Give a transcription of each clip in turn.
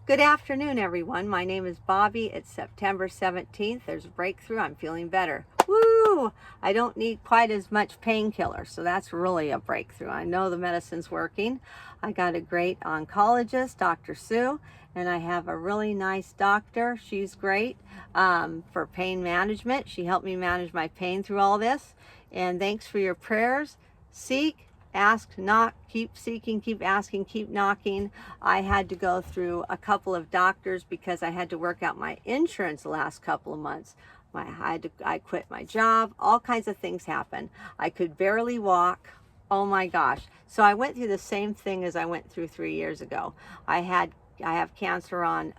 Good afternoon, everyone. My name is Bobby. It's September 17th. There's a breakthrough. I'm feeling better. Woo! I don't need quite as much painkiller, so that's really a breakthrough. I know the medicine's working. I got a great oncologist, Dr. Sue, and I have a really nice doctor. She's great for pain management. She helped me manage my pain through all this. And thanks for your prayers. Seek, ask, knock, keep seeking, keep asking, keep knocking. I had to go through a couple of doctors because I had to work out my insurance the last couple of months. I quit my job. All kinds of things happened. I could barely walk. Oh my gosh. So I went through the same thing as I went through 3 years ago. I have cancer on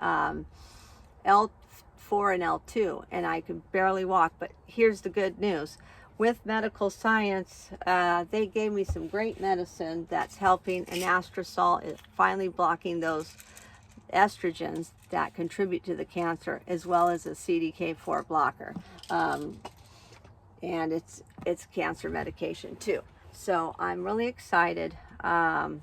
L4 and L2, and I could barely walk. But here's the good news. With medical science, they gave me some great medicine that's helping. Anastrozole is finally blocking those estrogens that contribute to the cancer, as well as a CDK4 blocker. And it's cancer medication too. So I'm really excited. I'm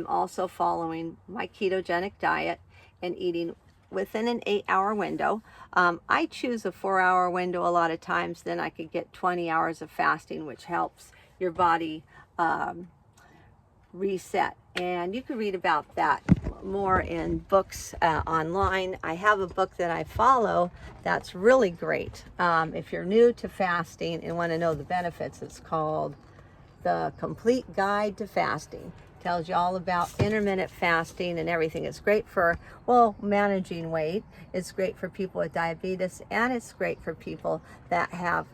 also following my ketogenic diet and eating within an 8-hour window. I choose a 4-hour window a lot of times. Then I could get 20 hours of fasting, which helps your body reset. And you can read about that more in books online. I have a book that I follow that's really great. If you're new to fasting and want to know the benefits, it's called The Complete Guide to Fasting. Tells you all about intermittent fasting and everything. It's great for, well, managing weight. It's great for people with diabetes, and it's great for people that have,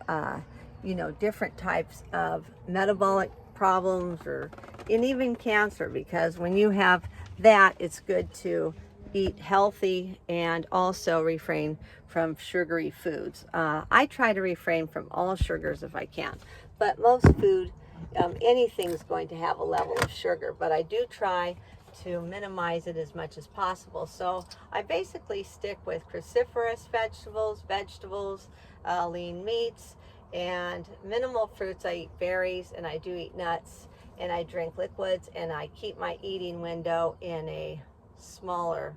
different types of metabolic problems and even cancer, because when you have that, it's good to eat healthy and also refrain from sugary foods. I try to refrain from all sugars if I can, but most food, anything's going to have a level of sugar, but I do try to minimize it as much as possible. So I basically stick with cruciferous vegetables, lean meats, and minimal fruits. I eat berries, and I do eat nuts, and I drink liquids, and I keep my eating window in a smaller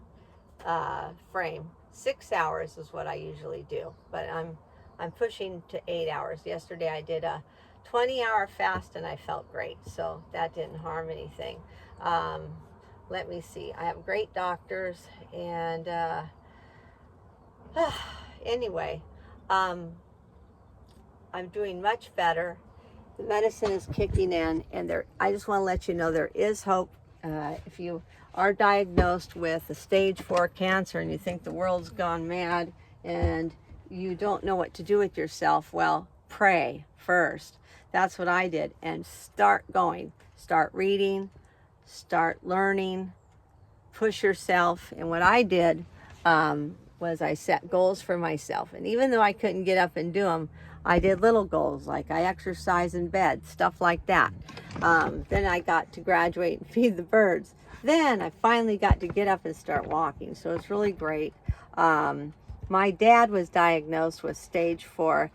frame. 6 hours is what I usually do, but I'm pushing to 8 hours. Yesterday I did a 20-hour fast and I felt great, so that didn't harm anything. Let me see. I have great doctors, and anyway, I'm doing much better. The medicine is kicking in, and I just want to let you know there is hope. If you are diagnosed with a stage 4 cancer and you think the world's gone mad and you don't know what to do with yourself, well, pray first. That's what I did, and start going. Start reading, start learning, push yourself. And what I did was I set goals for myself. And even though I couldn't get up and do them, I did little goals, like I exercise in bed, stuff like that. Then I got to graduate and feed the birds. Then I finally got to get up and start walking. So it's really great. My dad was diagnosed with stage 4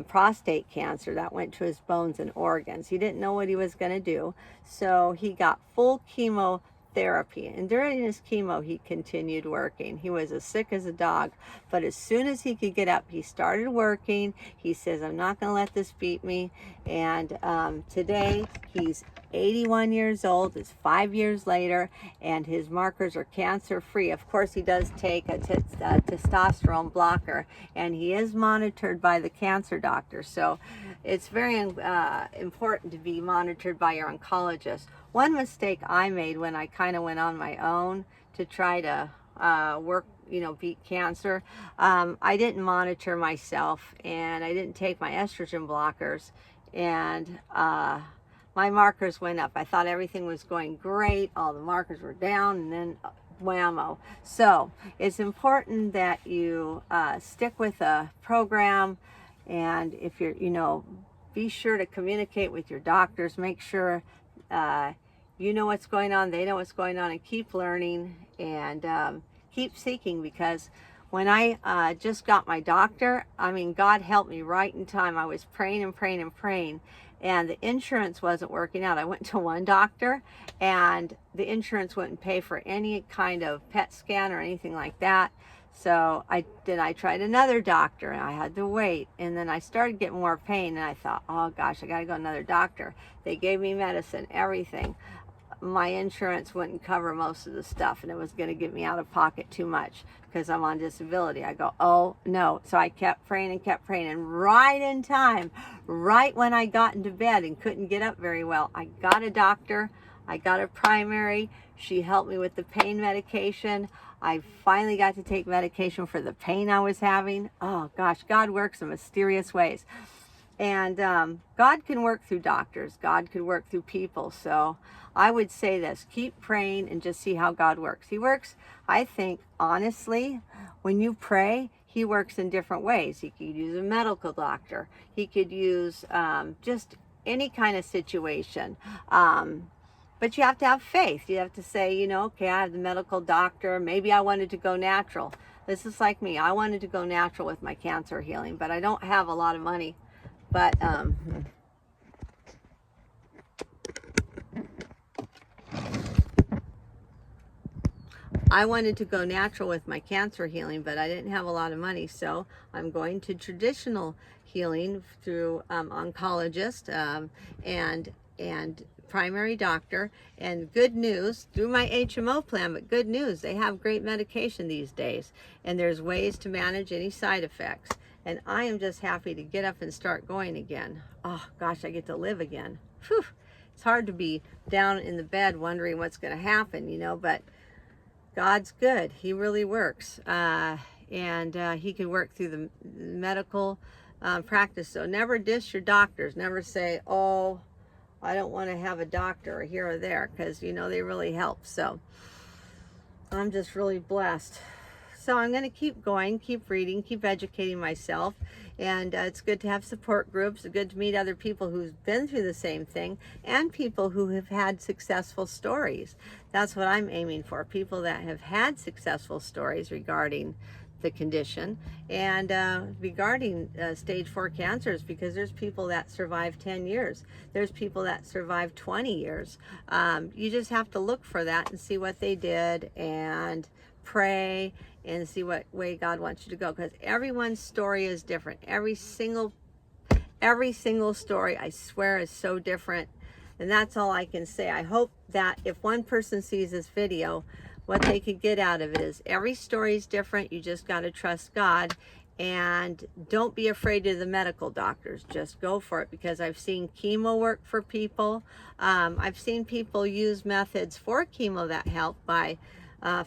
prostate cancer that went to his bones and organs. He didn't know what he was going to do, so he got full chemotherapy. And during his chemo, he continued working. He was as sick as a dog, but as soon as he could get up, he started working. He says, I'm not going to let this beat me. And today, he's 81 years old. It's 5 years later, and his markers are cancer free. Of course, he does take a testosterone blocker, and he is monitored by the cancer doctor. So it's very important to be monitored by your oncologist. One mistake I made when I kind of went on my own to try to beat cancer, I didn't monitor myself, and I didn't take my estrogen blockers, and my markers went up. I thought everything was going great. All the markers were down, and then whammo. So it's important that you stick with a program, and if you're, be sure to communicate with your doctors. Make sure you know what's going on, they know what's going on, and keep learning and keep seeking, because when I just got my doctor, God helped me right in time. I was praying and praying and praying, and the insurance wasn't working out. I went to one doctor, and the insurance wouldn't pay for any kind of PET scan or anything like that. So I tried another doctor, and I had to wait, and then I started getting more pain, and I thought, oh gosh, I gotta go to another doctor. They gave me medicine, everything. My insurance wouldn't cover most of the stuff, and it was going to get me out of pocket too much because I'm on disability. I go, oh no. So I kept praying, and right in time, right when I got into bed and couldn't get up very well, I got a doctor. I got a primary. She helped me with the pain medication. I finally got to take medication for the pain I was having. Oh gosh, God works in mysterious ways. And God can work through doctors. God can work through people. So I would say this, keep praying and just see how God works. He works, I think, honestly, when you pray, he works in different ways. He could use a medical doctor. He could use just any kind of situation. But you have to have faith. You have to say, you know, okay, I have the medical doctor. Maybe I wanted to go natural. This is like me. I wanted to go natural with my cancer healing, but I don't have a lot of money. But I wanted to go natural with my cancer healing, but I didn't have a lot of money, so I'm going to traditional healing through oncologist and primary doctor. And good news, through my HMO plan, but good news, they have great medication these days, and there's ways to manage any side effects. And I am just happy to get up and start going again. Oh gosh, I get to live again. Whew. It's hard to be down in the bed wondering what's going to happen, you know, but God's good. He really works. And he can work through the medical practice. So never diss your doctors. Never say, oh, I don't want to have a doctor here or there, because, you know, they really help. So I'm just really blessed. So I'm going to keep going, keep reading, keep educating myself. And it's good to have support groups. It's good to meet other people who've been through the same thing, and people who have had successful stories. That's what I'm aiming for, people that have had successful stories regarding the condition and regarding stage 4 cancers, because there's people that survive 10 years. There's people that survive 20 years. You just have to look for that and see what they did and pray and see what way God wants you to go, because everyone's story is different. Every single story, I swear, is so different. And that's all I can say. I hope that if one person sees this video, what they could get out of it is every story is different. You just got to trust God, and don't be afraid of the medical doctors. Just go for it, because I've seen chemo work for people. I've seen people use methods for chemo that help by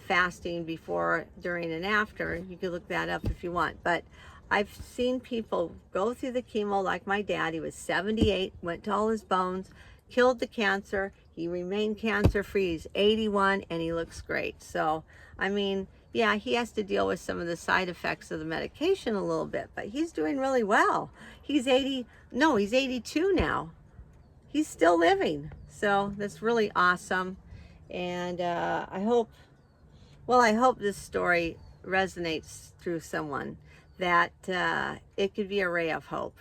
fasting before, during, and after. You can look that up if you want. But I've seen people go through the chemo, like my dad. He was 78, went to all his bones, killed the cancer. He remained cancer free. He's 81 and he looks great. So, I mean, yeah, he has to deal with some of the side effects of the medication a little bit, but he's doing really well. He's 82 now. He's still living. So that's really awesome. And I hope this story resonates through someone, that it could be a ray of hope.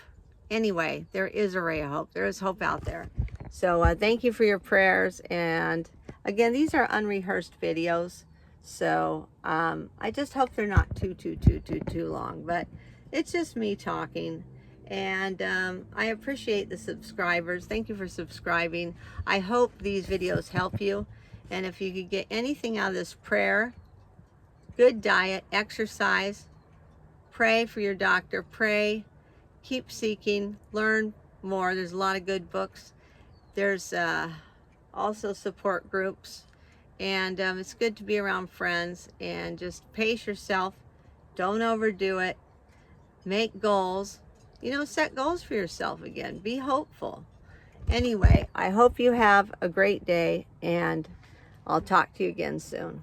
Anyway, there is a ray of hope. There is hope out there. So thank you for your prayers. And again, these are unrehearsed videos. So I just hope they're not too long. But it's just me talking. And I appreciate the subscribers. Thank you for subscribing. I hope these videos help you. And if you could get anything out of this: prayer, good diet, exercise, pray for your doctor, pray, keep seeking, learn more. There's a lot of good books. There's also support groups. And it's good to be around friends, and just pace yourself. Don't overdo it. Make goals. You know, set goals for yourself again. Be hopeful. Anyway, I hope you have a great day, and I'll talk to you again soon.